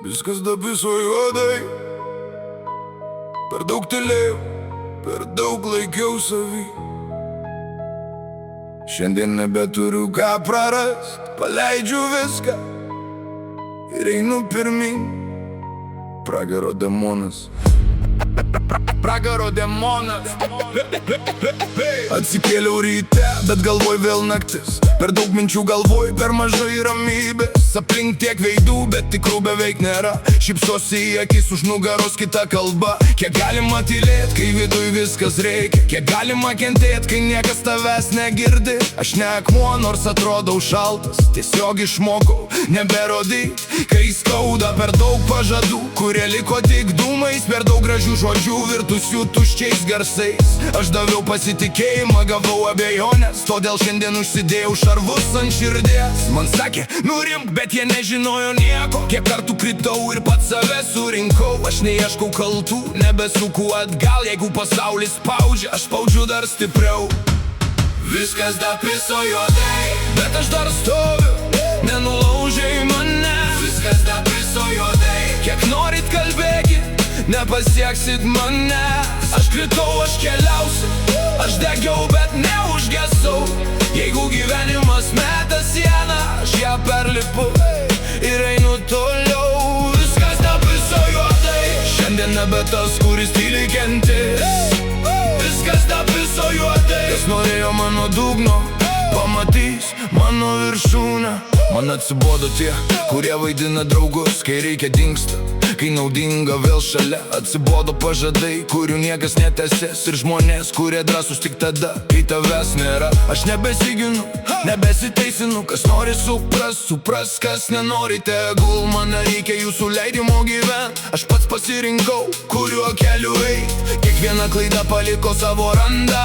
Viskas dapiso juodai. Per daug tylėjau, per daug laikiau savy. Šiandien nebeturiu ką prarast, paleidžiu viską ir einu pirmin. Pragaro demonas. Pragaro demonas. Atsikėliau ryte, bet galvoj vėl naktis. Per daug minčių galvoj, per mažai ramybės. Aplink tiek veidų, bet tikrų beveik nėra. Šypsosi į akis, už nugaros kita kalba. Kiek galima tylėt, kai viduj viskas reikia. Kiek galima kentėt, kai niekas tavęs negirdi. Aš ne akmuo, nors atrodau šaltas. Tiesiog išmokau neberodyt, kai skauda. Per daug pažadų, kurie liko tik dūmais. Per daug gražių žodžių virtusių tuščiais garsais. Aš daviau pasitikėjimą, gavau abejonės. Todėl šiandien užsidėjau šarvus ant širdies. Man sakė, nurimk, bet jie nežinojo nieko. Kiek kartų kritau ir pats save surinkau. Aš neieškau kaltų, nebesuku atgal. Jeigu pasaulis spaudžia, aš spaudžiu dar stipriau. Viskas dapiso juodai, bet aš dar stoviu, nenulaužiai mane. Viskas dapiso juodai, kiek norit kalbėkit, nepasieksit mane. Aš kritau, aš keliausiu, aš degiau, bet neužgesau. Jeigu gyvenimas meta sieną, aš ją perlipu ir einu toliau. Viskas dapiso juodai, šiandien nebe tas, kuris tyliai kentės. Viskas dapiso juodai, kas norėjo mano dugno, pamatys mano viršūnę. Man atsibodo tie, kurie vaidina draugus, kai reikia dingsta, kai naudinga vėl šalia. Atsibodo pažadai, kurių niekas netesės. Ir žmonės, kurie drąsūs tik tada, kai tavęs nėra. Aš nebesiginu, nebesiteisinu. Kas nori supras, kas nenori tegul. Man nereikia jūsų leidimo gyvent. Aš pats pasirinkau, kuriuo keliu eit. Kiekviena klaida paliko savo randą,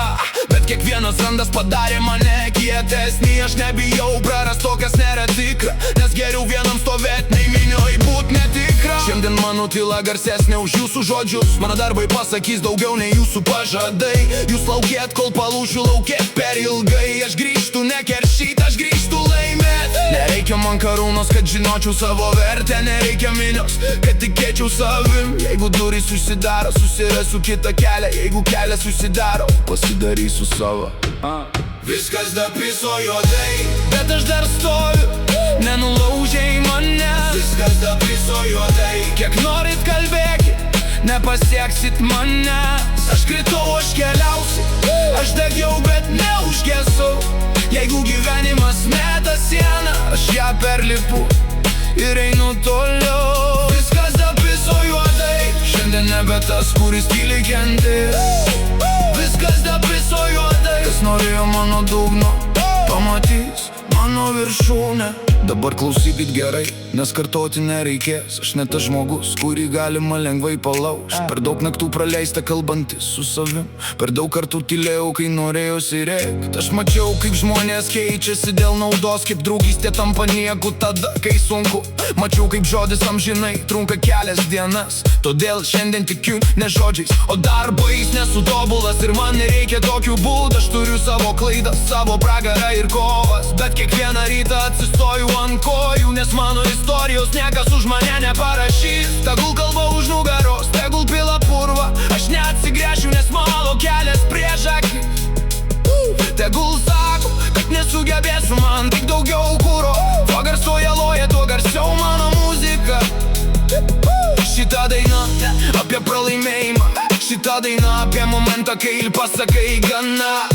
bet kiekvienas randas padarė mane kietesnį. Aš nebijau prarast to, kas nėra tikra, nes geriau vienam stovėt, nei minioj būt netikra. Šiandien mano tyla garsesnė už jūsų žodžius. Mano darbai pasakys daugiau nei jūsų pažadai. Jūs laukėt, kol palūšiu laukėt per ilgai. Aš grįžtu nekeršyt, aš grįžtu laimėt. Nereikia man karūnos, kad žinočiau savo vertę. Nereikia minios, kad tikėčiau savim. Jeigu durys užsidaro, susirasiu kitą kelią. Jeigu kelias užsidaro, pasidarysiu savo. Viskas dapiso juodai, bet aš dar stoviu, nenulaužiai mane. Viskas dapiso juodai, kiek norit kalbėkit, nepasieksit mane. Aš kritau, aš keliausiu, aš degiau, bet neužgesau. Jeigu gyvenimas meta sieną, aš ją perlipu ir einu toliau. Viskas dapiso juodai, šiandien nebe tas, kuris tyliai kentės. Viskas dapiso juodai, kas norėjo mano dugno, pamatys mano viršūnę. Dabar klausykit gerai, nes kartoti nereikės. Aš ne tas žmogus, kurį galima lengvai palaužt. Per daug naktų praleista kalbantis su savim. Per daug kartų tylėjau, kai norėjosi rėkt. Aš mačiau, kaip žmonės keičiasi dėl naudos, kaip draugystė tampa nieku tada, kai sunku. Mačiau, kaip žodis amžinai trunka kelias dienas. Todėl šiandien tikiu ne žodžiais, o darbais. Nesu tobulas ir man nereikia tokių būdų. Aš turiu savo klaidas, savo pragarą ir kovas, bet kiekvieną rytą atsistoju ant kojų, nes mano istorijos niekas už mane neparašys. Tegul kalba už nugaros, tegul pila purva, aš neatsigręšiu, nes mano kelias prieš akį. Tegul sako, kad nesugebėsiu, man tik daugiau kūro. Tuo garsuoja loja, tuo garsiau mano muzika. Šita daina apie pralaimėjimą, šita daina apie momentą, kai ir pasakai gana.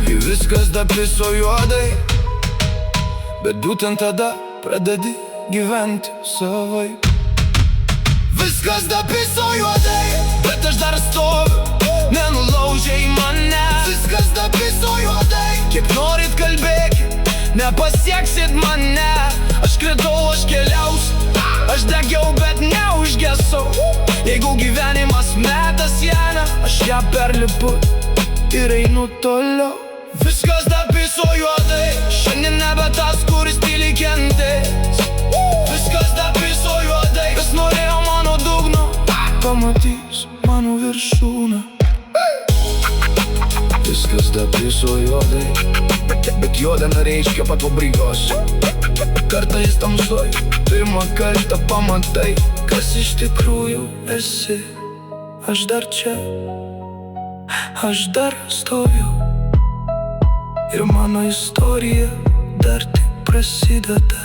Viskas dapiso juodai, bet būtent tada pradedi gyventi savaip. Viskas dapiso juodai, bet aš dar stoviu, nenulaužiai mane. Viskas dapiso juodai, kiek norit kalbėkit, nepasieksit mane. Aš kritau, aš keliausiu, aš degiau, bet neužgesau. Jeigu gyvenimas meta sieną, aš ją perlipu ir einu toliau. Viskas dapiso juodai, šiandien nebe tas, kuris tyliai kentės. Viskas dapiso juodai, kas norėjo mano dugno, pamatys mano viršūnę. Viskas visada piso juodai, bet juoda nereiškia pat pabaigos. Kartais tamsoj, pirmą kartą pamatai, kas iš tikrųjų esi. Aš dar čia, aš dar stoviu, ir mano istorija dar tik prasideda.